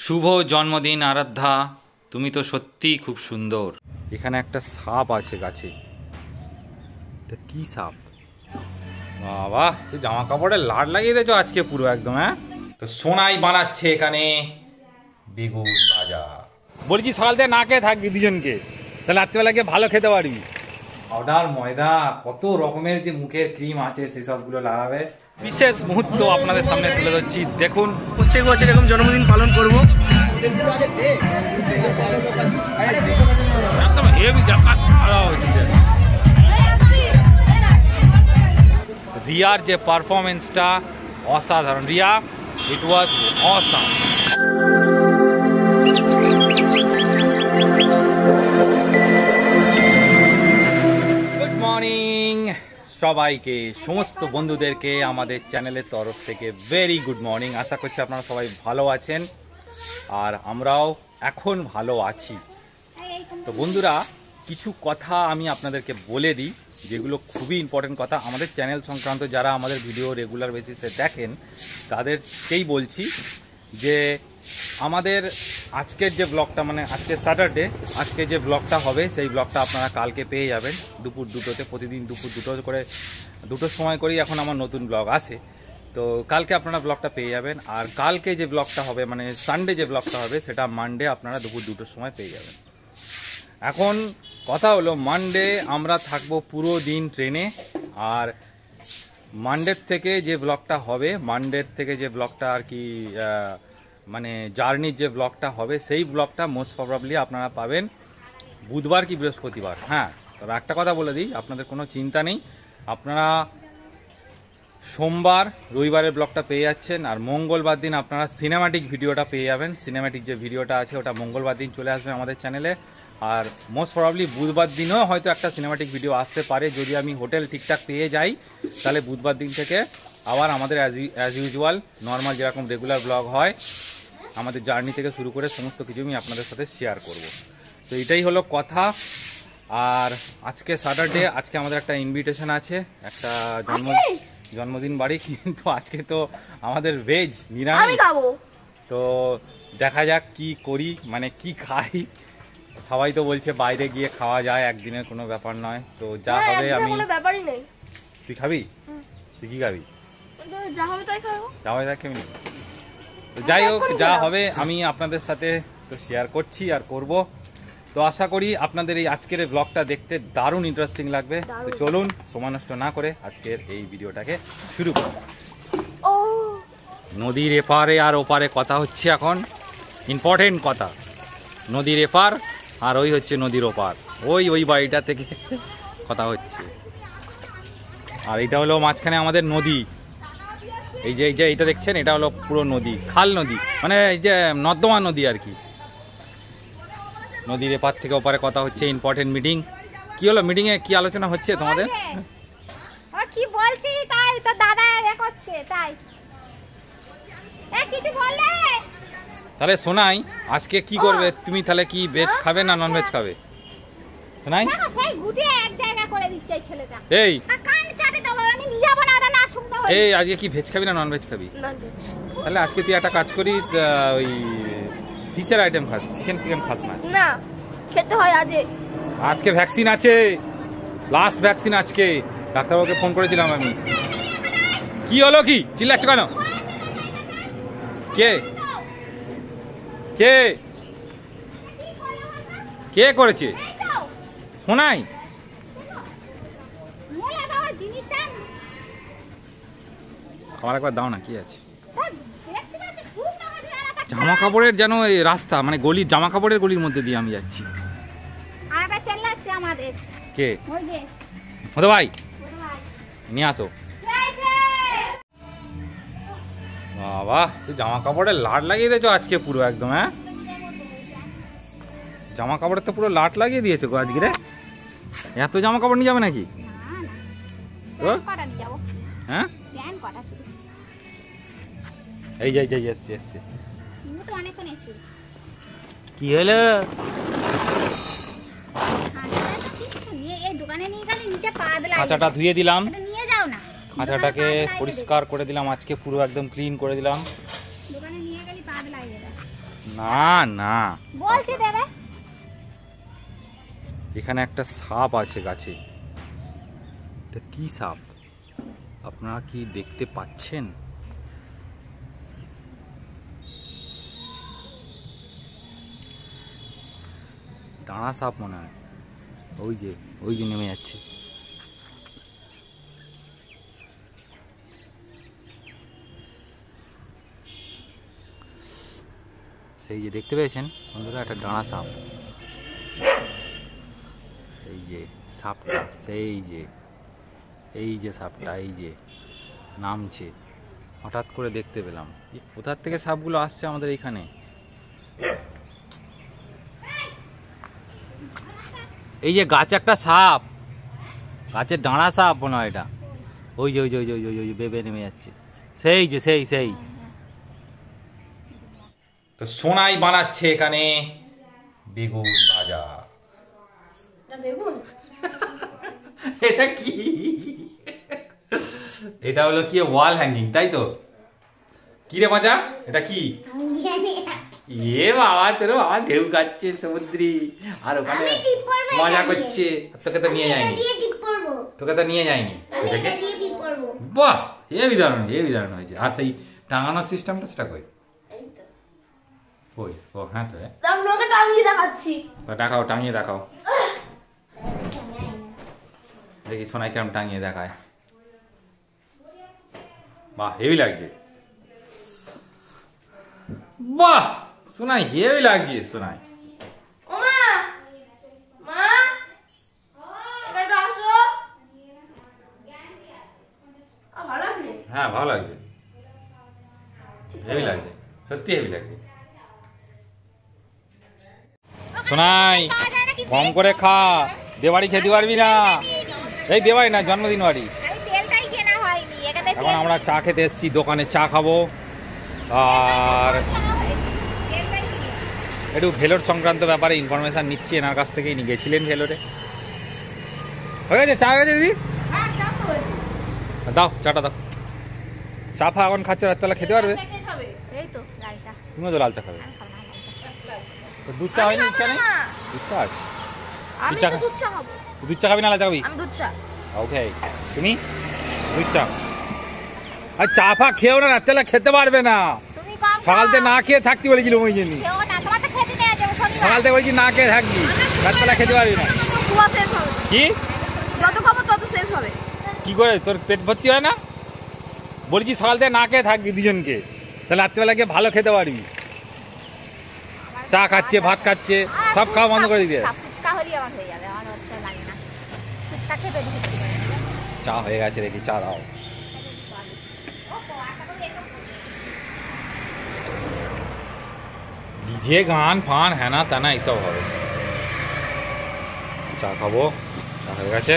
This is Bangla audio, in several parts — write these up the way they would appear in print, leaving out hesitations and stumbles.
শুভ জন্মদিন আরাধ্যা, তুমি তো সত্যিই খুব সুন্দর। এখানে একটা সাপ আছে গাছে, এটা কি সাপ? বাবা, তুই জামা কাপড়ে লাট লাগিয়ে দিয়েছো আজকে পুরো একদম। হ্যাঁ, তো সোনাই বানাচ্ছে এখানে বেগুন ভাজা। বলছি সকাল থেকে না খেয়ে থাকবি দুজনকে, তাহলে রাত্রিবেলা গিয়ে ভালো খেতে পারবি। পাউডার, ময়দা, কত রকমের যে মুখের ক্রিম আছে সেসবগুলো লাগাবে। বিশেষ মুহূর্ত আপনাদের সামনে তুলে ধরছি, দেখুন। প্রত্যেক বছর এরকম জন্মদিন পালন করবো। রিয়ার যে পারফরমেন্সটা অসাধারণ। রিয়া, ইট ওয়াজ অসাম। গুড মর্নিং সবাইকে, সমস্ত বন্ধুদেরকে আমাদের চ্যানেলের তরফ থেকে ভেরি গুড মর্নিং। আশা করছি আপনারা সবাই ভালো আছেন, আর আমরাও এখন ভালো আছি। তো বন্ধুরা, কিছু কথা আমি আপনাদেরকে বলে দিই, যেগুলো খুবই ইম্পর্টেন্ট কথা। আমাদের চ্যানেল সংক্রান্ত যারা আমাদের ভিডিও রেগুলার বেসিসে দেখেন তাদেরকেই বলছি যে আমাদের আজকের যে ব্লগটা, মানে আজকে স্যাটারডে, আজকে যে ব্লগটা হবে সেই ব্লগটা আপনারা কালকে পেয়ে যাবেন দুপুর 2টোতে। প্রতিদিন দুপুর 2টোর সময় করেই এখন আমার নতুন ব্লগ আসে, তো কালকে আপনারা ব্লগটা পেয়ে যাবেন। আর কালকে যে ব্লগটা হবে, মানে সানডে যে ব্লগটা হবে, সেটা মানডে আপনারা দুপুর 2টোর সময় পেয়ে যাবেন। এখন কথা হলো, মানডে আমরা থাকবো পুরো দিন ট্রেনে, আর মানডের থেকে যে ব্লগটা হবে, মানডের থেকে যে ব্লগটা আর কি মানে জার্নির যে ব্লগটা হবে, সেই ব্লগটা মোস্ট প্রবাবলি আপনারা পাবেন বুধবার কি বৃহস্পতিবার। হ্যাঁ, তবে একটা কথা বলে দিই, আপনাদের কোনো চিন্তা নেই, আপনারা সোমবার রবিবারের ব্লগটা পেয়ে যাচ্ছেন, আর মঙ্গলবার দিন আপনারা সিনেম্যাটিক ভিডিওটা পেয়ে যাবেন। সিনেম্যাটিক যে ভিডিওটা আছে ওটা মঙ্গলবার দিন চলে আসবে আমাদের চ্যানেলে, আর মোস্ট প্রবাবলি বুধবার দিনও হয়তো একটা সিনেম্যাটিক ভিডিও আসতে পারে। যদি আমি হোটেল ঠিকঠাক পেয়ে যাই, তাহলে বুধবার দিন থেকে আবার আমাদের অ্যাজ ইউজুয়াল নর্মাল যেরকম রেগুলার ব্লগ হয়, আমাদের জার্নি থেকে শুরু করে সমস্ত কিছু আমি আপনাদের সাথে শেয়ার করব। তো এটাই হলো কথা। আর আজকে স্যাটারডে, আজকে আমাদের একটা ইনভিটেশন আছে, একটা জন্মদিন বাড়ি, কিন্তু আজকে তো আমাদের ভেজ, নিরামিষ। তো দেখা যাক কি করি, মানে কি খাই। সবাই তো বলছে বাইরে গিয়ে খাওয়া যায়, একদিনের কোনো ব্যাপার নয়। তো যা হবে আমি, তুই খাবি? তুই কি খাবি? যা হবে তাই খাবি। তো যাই হোক, যা হবে আমি আপনাদের সাথে তো শেয়ার করছি আর করব। তো আশা করি আপনাদের এই আজকের ব্লগটা দেখতে দারুণ ইন্টারেস্টিং লাগবে। তো চলুন সময় নষ্ট না করে আজকের এই ভিডিওটাকে শুরু করব। নদীর এপারে আর ওপারে কথা হচ্ছে এখন, ইম্পর্টেন্ট কথা। নদীর এপার আর ওই হচ্ছে নদীর ওপার, ওই বাড়িটা থেকে কথা হচ্ছে। আর এটা হলো মাঝখানে আমাদের নদী। এই যে এইটা দেখছেন, এটা হলো পুরো নদী, খাল নদী, মানে এই যে নর্দমা নদী আর কি। নদীর এপার থেকে ওপারে কথা হচ্ছে, ইম্পর্টেন্ট মিটিং। কি হলো মিটিং এ কি আলোচনা হচ্ছে তোমাদের? কি বলছি তাই তো দাদা এ করছে, তাই কিছু বললে তাহলে শোনাই, আজকে কি করবে তুমি? তাহলে কি ভেজ খাবে না নন ভেজ খাবে? শোনাই, সেই গুটিয়ে এক জায়গা করে দিচ্ছে এই ছেলেটা। এই কান চাটে দাও, আমি নিয়ে যাব না, না শুকনো হই। এই আজকে কি ভেজ খাবি না নন ভেজ খাবি? Non veg. তাহলে আজকে তুই একটা কাজ করিস, ওই ফিশের আইটেম খাস, চিকেন খাস না? না, খেতে হয় আজকে ভ্যাকসিন আছে, লাস্ট ভ্যাকসিন আজকে। ডাক্তারবাবুকে ফোন করেছিলাম আমি। কি হলো, কি চিল্লাচ্ছ কেন? কে কে কে করেছে? শোনাই, আমার একবার দাও না, কি আছে? জামা কাপড়ের যেন এই রাস্তা, মানে গলির জামা কাপড়ের গলির মধ্যে দিয়ে আমি যাচ্ছি। কে? হতো ভাই, নিয়ে আসো। বাবা, তুই জামা কাপড়ের লাট লাগিয়ে দিয়েছো আজকে পুরো একদম। হ্যাঁ, জামা কাপড়ের তো পুরো লাট লাগিয়ে দিয়েছো গো আজকে রে। এত জামা কাপড় নিয়ে যাবে নাকি? হ্যাঁ, এই যাই এসছে। কি হলো? কাঁচাটা ধুয়ে দিলাম, খাঁচাটাকে পরিষ্কার করে দিলাম আজকে, পুরো একদম ক্লিন করে দিলাম। দোকানে নিয়ে গেলি পাদ লাগিয়ে দেয়। না না বলছি দেবে। এখানে একটা সাপ আছে গাছে। এটা কি সাপ আপনারা কি দেখতে পাচ্ছেন? ডানা সাপ মনে হয়। ওই যে নেমে যাচ্ছে। সেই যে দেখতে পেয়েছেন বন্ধুরা, একটা ডানা সাপ। এই যে সাপটা, এই যে সাপটা এই যে নামছে। হঠাৎ করে দেখতে পেলাম। কোথার থেকে সাপগুলো আসছে আমাদের এইখানে? এই যে গাছে একটা সাপ, গাছের ডানা সাপ মনে হয় এটা। ওই যে বেবে নেমে যাচ্ছে। সেই তো সোনাই বানাচ্ছে এখানে বেগুন ভাজা। এটা কি? এটা হলো কি ওয়াল হ্যাঙ্গিং, তাই তো? কি রে মজা, এটা কি? এ বাবা, তোর বাবা ঢেউ খাচ্ছে সমুদ্রি, আর ওখানে মজা করছে। তোকে তো নিয়ে যায়নি, বাহ হেবি দারুণ হয়েছে। আর সেই টাঙানোর সিস্টেমটা সেটা কই? ওই ও হ্যাঁ তো দেখাও, টাঙিয়ে দেখাও দেখি সোনাই কেমন টাঙিয়ে দেখায়। বাহ হেভি লাগছে, বাহ সোনাই হেভি লাগছে। সোনাই হ্যাঁ ভালো লাগছে, হেভি লাগছে, সত্যি হেভি লাগছে। সোনাই কম করে খা, দেবাড়ি খেতে পারবি না। এই দেবাড়ি না, জন্মদিন বাড়ি। এখন আমরা চা খেতে এসেছি, দোকানে চা খাবো। আর একটু ভেলোর সংক্রান্ত ব্যাপারে ইনফরমেশন নিচ্ছি এনার কাছ থেকেই। নিয়ে গেছিলেন ভেলোরে। হয়ে গেছে চা? হয়ে গেছে দিদি? দাও চাটা দাও। চা ফা এখন খাচ্ছ, রাত্রেবেলা খেতে পারবে? তুমিও তো লাল চা খাবে? দুধ চা হয়নি? ইচ্ছা নেই? দুধ চা আছে? দুধ চা খাবি না লাল চা খাবি? ওকে, তুমি দুধ চা। আর চা ফা খেয়েও না, রাত্রেবেলা খেতে পারবে না। সকালতে না খেয়ে থাকতে বলেছিলাম, ওই জন্য সকাল থেকে বলছি না খেয়ে থাকবি, রাত্রেবেলা খেতে পারবি না। কি কি করে তোর পেট ভর্তি হয় না? বলছি সকাল থেকে না খেয়ে থাকবি দুজনকে, তাহলে রাত্রেবেলা গিয়ে ভালো খেতে পারবি। চা খাচ্ছে, ভাত খাচ্ছে, সব খাওয়া বন্ধ করে দিবি। চা হয়ে গেছে দেখি, চা দাও। ডিজে গান ফান হ্যানা তানা এইসব হবে। চা খাবো, চা হয়ে গেছে।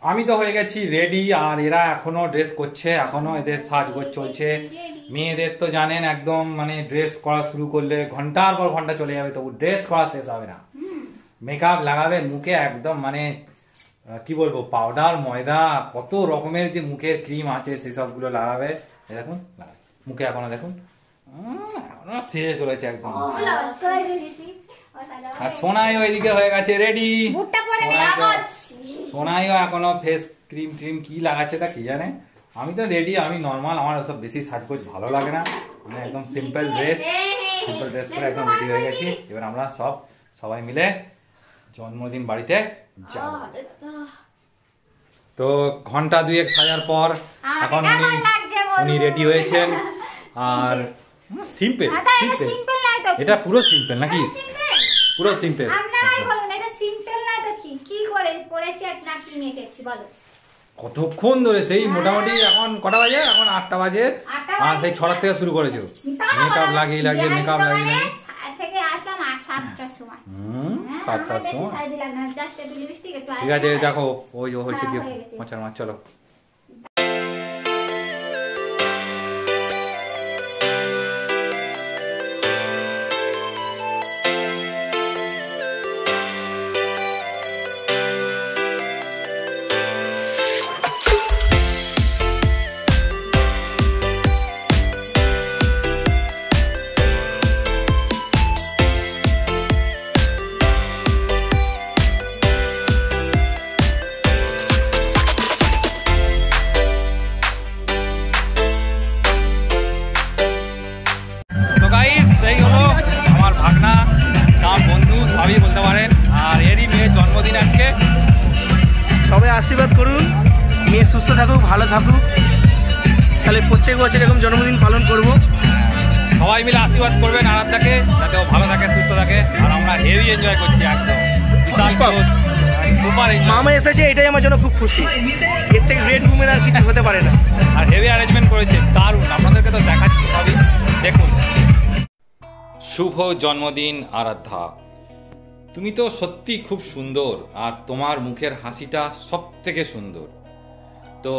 আমি তো হয়ে গেছি রেডি, আর এরা এখনো ড্রেস করছে, এখনো এদের সাজগোজ চলছে। মেয়েদের তো জানেন একদম মানে ড্রেস করা শুরু করলে ঘন্টার পর ঘন্টা চলে যাবে, তবু ড্রেস করা শেষ হবে না। মেকআপ লাগাবে মুখে, একদম মানে কি বলবো, পাউডার ময়দা কত রকমের যে মুখের ক্রিম আছে সেসব গুলো লাগাবে। দেখুন মুখে এখনো দেখুন এখনো শেষ চলেছে একদম। আর সোনাই ওইদিকে হয়ে গেছে রেডি। সোনাইও এখনো ফেস ক্রিম ট্রিম কি লাগাচ্ছে তা কি জানে। আমি তো রেডি, আমি নর্মাল, আমার ওসব বেশি সাজগোজ ভালো লাগে না। মানে একদম সিম্পল ড্রেস করে একদম রেডি হয়ে গেছি। এবার আমরা সবাই মিলে জন্মদিন বাড়িতে যাব। তো ঘন্টা দুয়েক সাজার পর এখন উনি রেডি হয়েছেন। আর সিম্পল, এটা পুরো সিম্পল নাকি? পুরো সিম্পল। কতক্ষণ ধরে সেই মোটামুটি এখন কটা বাজে? এখন 8টা বাজে। আর সেই 6টা থেকে শুরু করেছো মেকআপ লাগিয়ে মেকআপ লাগিয়ে। 7টার সময়। ঠিক আছে দেখো, ওই হচ্ছে কি মচার মাছ। চলো আশীর্বাদ করুন, মেয়ে সুস্থ থাকুক, ভালো থাকুক, তাহলে প্রত্যেক বছর এরকম জন্মদিন পালন করব। সবাই মিলে আশীর্বাদ করবেন আরাধ্যাকে, যাতে ও ভালো থাকে, সুস্থ থাকে। আর আমরা হেভি এনজয় করছি, একদম সুপার। মামা এসেছে, এটাই আমার জন্য খুব খুশি। এর থেকে গ্রেট মুভমেন্ট আর কিছু হতে পারে না। আর হেভি অ্যারেঞ্জমেন্ট করেছে, দারুণ। আপনাদেরকে তো দেখাচ্ছি সবই, দেখুন। শুভ জন্মদিন আরাধ্যা, তুমি তো সত্যি খুব সুন্দর, আর তোমার মুখের হাসিটা সব থেকে সুন্দর। তো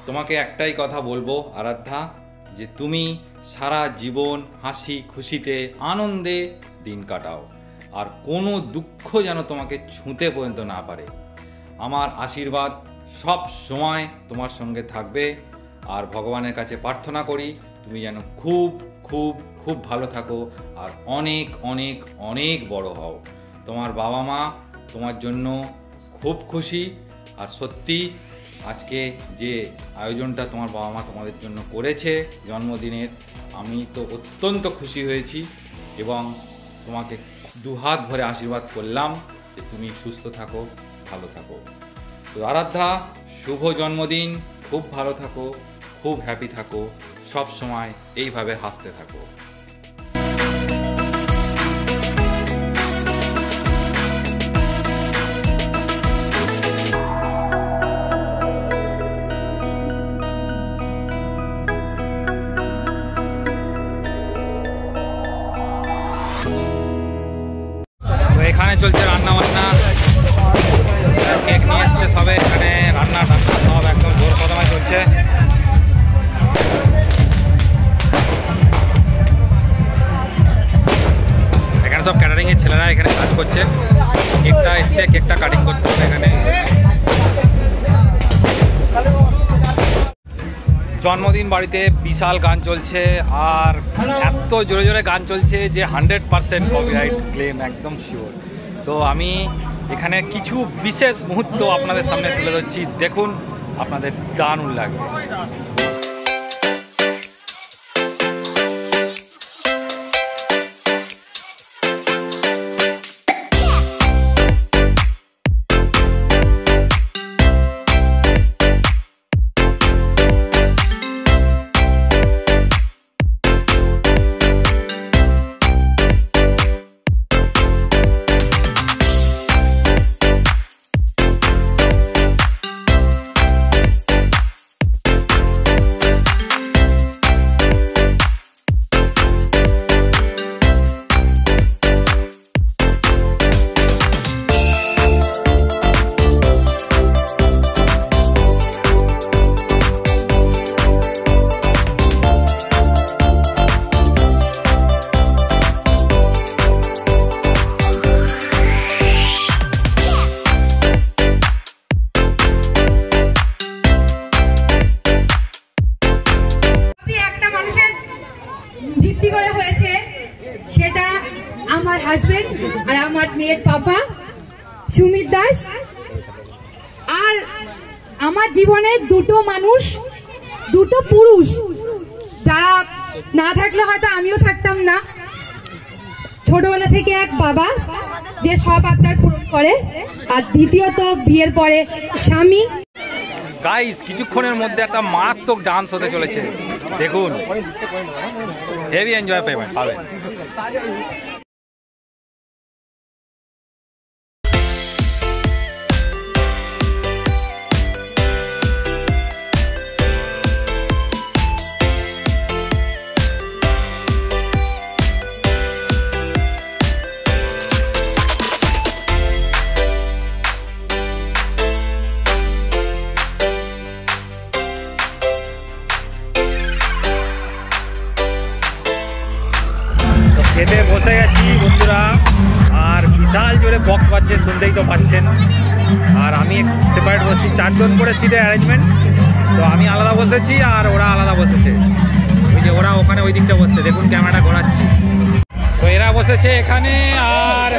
তোমাকে একটাই কথা বলবো আরাধ্যা, যে তুমি সারা জীবন হাসি খুশিতে আনন্দে দিন কাটাও, আর কোনো দুঃখ যেন তোমাকে ছুঁতে পর্যন্ত না পারে। আমার আশীর্বাদ সব সময় তোমার সঙ্গে থাকবে, আর ভগবানের কাছে প্রার্থনা করি তুমি যেন খুব খুব খুব ভালো থাকো, আর অনেক অনেক অনেক বড় হও। তোমার বাবা মা তোমার জন্য খুব খুশি। আর সত্যি আজকে যে আয়োজনটা তোমার বাবা মা তোমাদের জন্য করেছে জন্মদিনের, আমি তো অত্যন্ত খুশি হয়েছি, এবং তোমাকে দুহাত ভরে আশীর্বাদ করলাম যে তুমি সুস্থ থাকো, ভালো থাকো। তো আরাধ্যা, শুভ জন্মদিন, খুব ভালো থাকো, খুব হ্যাপি থাকো, সব সময় এইভাবে হাসতে থাকো। এখানে চলছে রান্না বান্না, কেক নিয়ে এসছে সবে, এখানে রান্না টান্না সব একদম জোর কদমে চলছে। এখানে সব ক্যাটারিং এর ছেলেরা এখানে কাজ করছে, কেকটা এসছে, কেকটা কাটিং করতে হবে এখানে। জন্মদিন বাড়িতে বিশাল গান চলছে, আর এত জোরে জোরে গান চলছে যে 100% কপিরাইট ক্লেম, একদম শিওর। তো আমি এখানে কিছু বিশেষ মুহূর্ত আপনাদের সামনে তুলে ধরছি, দেখুন, আপনাদের দারুণ লাগবে। সেটা আমার হাজবেন্ড আর আমার মেয়ের পাপা সুমিত দাস। আর আমার জীবনে দুটো মানুষ, দুটো পুরুষ, যারা না থাকলে হয়তো আমিও থাকতাম না। ছোটবেলা থেকে এক বাবা যে সব আবদার পূরণ করে, আর দ্বিতীয়ত বিয়ের পরে স্বামী। গাইস, কিছুক্ষণের মধ্যে একটা মারাত্মক ডান্স হতে চলেছে, দেখুন, হেভি এনজয় পাবেন। খেতে বসে গেছি বন্ধুরা, আর বিশাল জোরে বক্স বাজছে, শুনতেই তো পাচ্ছেন। আর আমি সেপারেট বসছি, 4 জন করে সিটের অ্যারেঞ্জমেন্ট, তো আমি আলাদা বসেছি আর ওরা আলাদা বসেছে। ওই যে ওরা ওখানে ওই দিকটা বসছে, দেখুন ক্যামেরাটা ঘোরাচ্ছি। তো এরা বসেছে এখানে, আর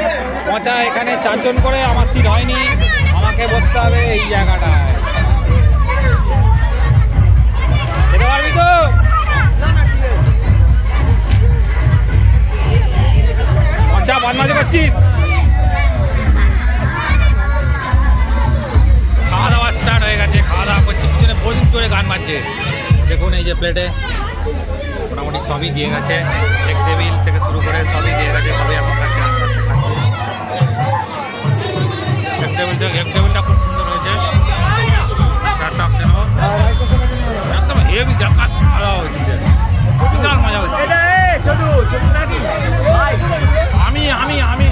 মজা এখানে 4 জন করে, আমার সিট হয়নি, আমাকে বসতে হবে এই জায়গাটায়। যেতে পারবি তো? বদমাশি করছিস? খাওয়া দাওয়া স্টার্ট প্লেটে মোটামুটি সবই দিয়ে গেছে, এক টেবিল থেকে শুরু করে সবই দিয়ে গেছে, সবই এখন খাচ্ছে, আস্তে আস্তে খাচ্ছে। এক টেবিলটা খুব সুন্দর হয়েছে, চারটা আপনি নেব একদম হেভি দেখা ভালো হচ্ছে, বিশাল মজা হচ্ছে। আমি আমি আমি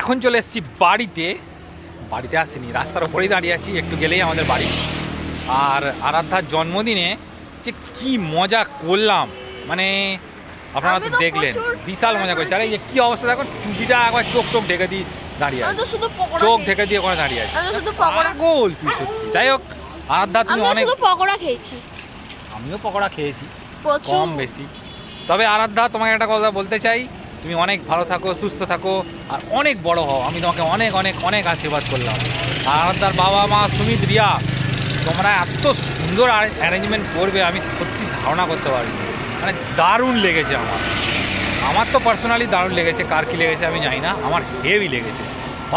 এখন চলে এসেছি বাড়িতে। বাড়িতে আসিনি, রাস্তার ওপরেই দাঁড়িয়ে আছি, একটু গেলেই আমাদের বাড়ি। আর আরাধ্যার জন্মদিনে যে কি মজা করলাম, মানে আপনারা তো দেখলেন, বিশাল মজা করেছে। আর এই যে কি অবস্থা দেখো, টুপিটা একবার চোখ ঢেকে দিয়ে দাঁড়িয়ে আছে, চোখ ঢেকে দিয়ে ওখানে দাঁড়িয়ে আছে, পাগল তুই সত্যি। যাই হোক আরাধ্যা, তুমি অনেক পকোড়া খেয়েছি, আমিও পকোড়া খেয়েছি কম বেশি। তবে আরাধ্যা, তোমাকে একটা কথা বলতে চাই, তুমি অনেক ভালো থাকো, সুস্থ থাকো, আর অনেক বড় হও। আমি তোমাকে অনেক অনেক অনেক আশীর্বাদ করলাম। আর আরাধ্যার বাবা মা সুমিত, রিয়া, তোমরা এত সুন্দর অ্যারেঞ্জমেন্ট করবে আমি সত্যি ধারণা করতে পারি। মানে দারুণ লেগেছে আমার তো পার্সোনালি দারুণ লেগেছে। কার কী লেগেছে আমি জানি না, আমার হেভি লেগেছে।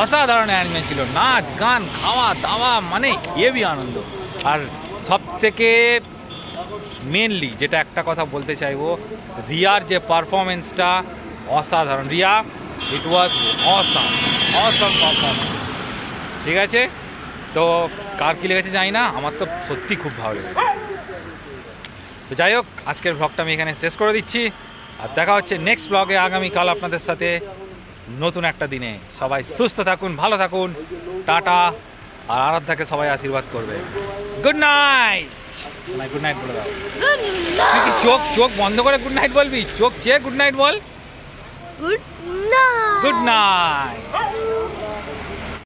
অসাধারণ অ্যারেঞ্জমেন্ট ছিল, নাচ গান খাওয়া দাওয়া, মানে হেভি আনন্দ। আর সব থেকে মেনলি যেটা একটা কথা বলতে চাইবো, রিয়ার যে পারফরমেন্সটা অসাধারণ। রিয়া, ইট ওয়াজ অসাম পারফরমেন্স। ঠিক আছে, তো কার কী লেগেছে জানি না, আমার তো সত্যি খুব ভালো লেগেছে। তো যাই হোক, আজকের ব্লগটা আমি এখানে শেষ করে দিচ্ছি, আর দেখা হচ্ছে নেক্সট ব্লগে আগামীকাল আপনাদের সাথে নতুন একটা দিনে। সবাই সুস্থ থাকুন, ভালো থাকুন, টাটা। আর আরাধ্যাকে সবাই আশীর্বাদ করবে। Good night. গুড নাইট বলে দাও। তুই কি চোখ বন্ধ করে গুড নাইট বলবি? চোখ চেয়ে গুড নাইট বল। Good night. Good night.